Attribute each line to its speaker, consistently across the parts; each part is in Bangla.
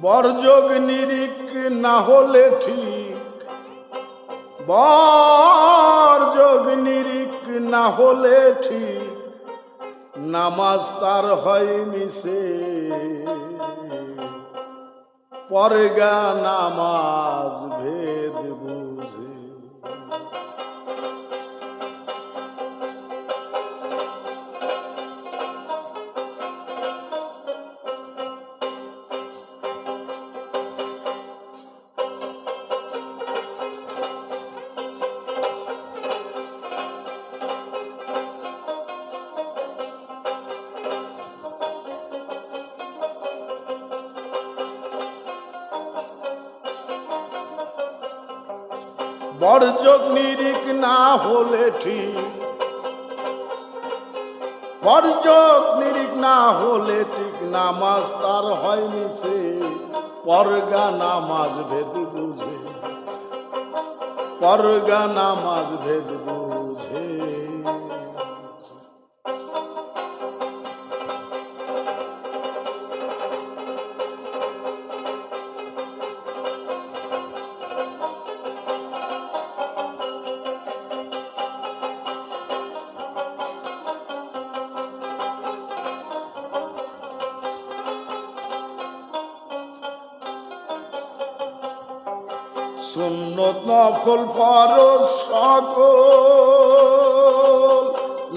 Speaker 1: বরযোগ নিরিক না হলে ঠিক, বরযোগ নিরিক না হলে ঠিক, নামাজ তার হয় মিশে। পরগা নামাজ ভেদ বুঝে। বরযোগ নিরিক না হলে ঠিক, বরযোগ নিরিক না হলে ঠিক, নামাজ তার হয় মিছে। পরগা নামাজ ভেদ বুঝে, পরগা নামাজ ভেদ বুঝে। সুন্নত নফল ফরজ সকল,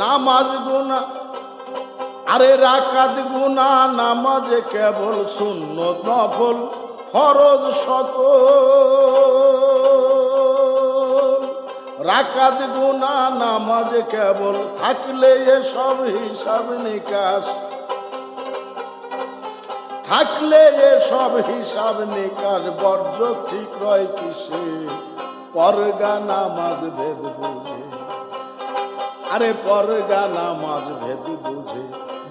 Speaker 1: নামাজ গুনা আরে রাকাত গুনা নামাজে কেবল। সুন্নত নফল ফরজ সকল, রাকাত গুনা নামাজে কেবল। থাকলে এসব হিসাব নিকাশ, থাকলে এসব হিসাব নিকাশ, বরযোগ ঠিক রয় কিসে। পরগা নামাজ ভেদ বুঝে, আরে পরগা নামাজ ভেদ বুঝে।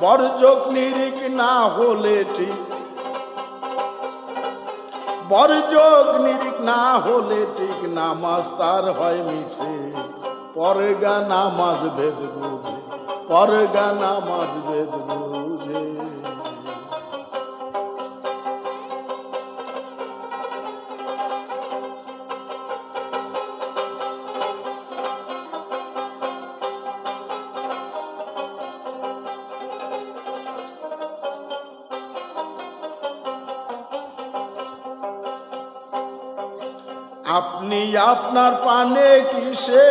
Speaker 1: বরযোগ নিরিক না হলে ঠিক, বরযোগ নিরিক না হলে ঠিক, নামাজ তার হয় মিছে। পরগা নামাজ ভেদ বুঝে, পরগা নামাজ ভেদ বুঝে। আপনি আপনার পানে কিসে,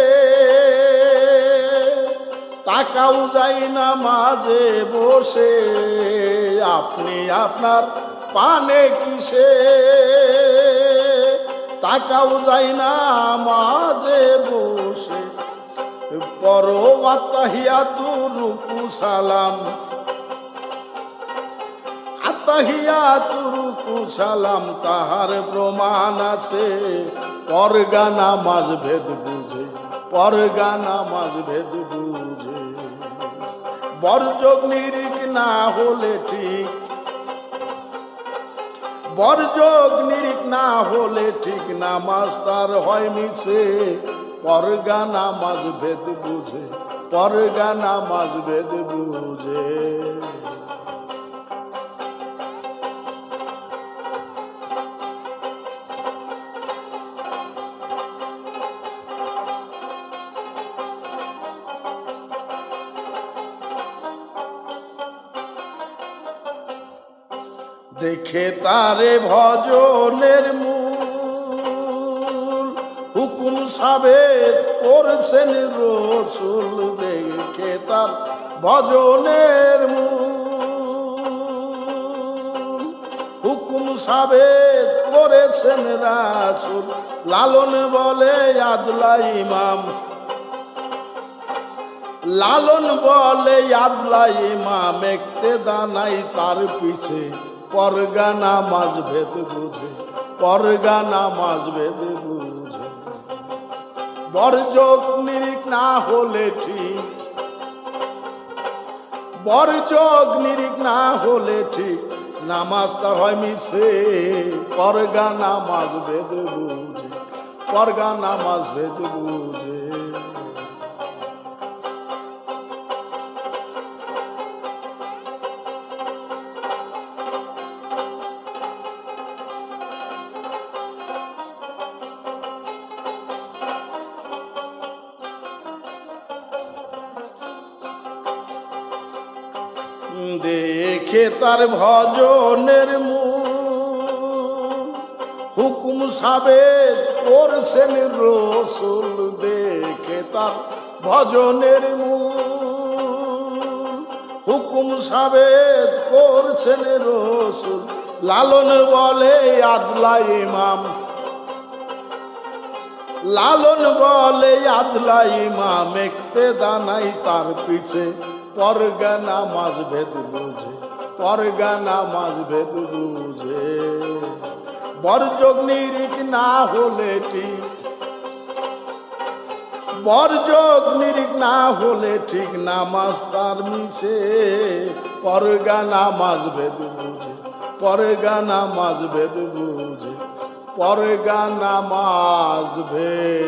Speaker 1: তাকাও যাই না মাঝে বসে। আপনি আপনার পানে কিসে, তাকাও যাই না মাঝে বসে। পরো আত্তাহিয়াতু রুকু সালাম, আত্তাহিয়াতু রুকু সালাম তাহার প্রমাণ আছে। পরগা নামাজ ভেদ বুঝে, পরগা নামাজ ভেদ বুঝে। বরযোগ নিরিক না হলে ঠিক, বরযোগ নিরিক না হলে ঠিক, নামাজ তার হয় মিছে। পরগা নামাজ ভেদ বুঝে, পরগা নামাজ ভেদ বুঝে। দেখে তারে ভজনের মূল, হুকুম সাবেত করছেন রসুল। দেখে তার ভজনের মূল, হুকুম সাবেত করেছেন রাসূল। লালন বলে আদলা ইমাম, লালন বলে আদলা ইমাম, ইক্তেদা নাই তার পিছে। পরগা নামাজ ভেদ বুঝে, পরগা নামাজ ভেদ বুঝে। বরযোগ নিরিক না হলে ঠিক, বরযোগ নিরিক না হলে ঠিক, নামাজ তার হয় মিছে। পরগা নামাজ ভেদ বুঝে, পরগা নামাজ ভেদ বুঝে। দেখে তার ভজনের মূল হুকুম সাবেত করছেন রসুল, দেখে তার ভজনের মূল হুকুম সাবেত করছেন রসুল। লালন বলে আদলা ইমাম, লালন বলে আদলা ইমাম, ইক্তেদা নাই তার পিছে, পরগা নামাজ ভেদ বুঝে, পরগা নামাজ ভেদ বুঝে। বরযোগ নিরিখ না হলে ঠিক, বরযোগ নিরিখ না হলে ঠিক, নামাজ তার মিছে, পরগা নামাজ ভেদ বুঝে, পরগা নামাজ ভেদ বুঝে, পরগা নামাজ ভেদ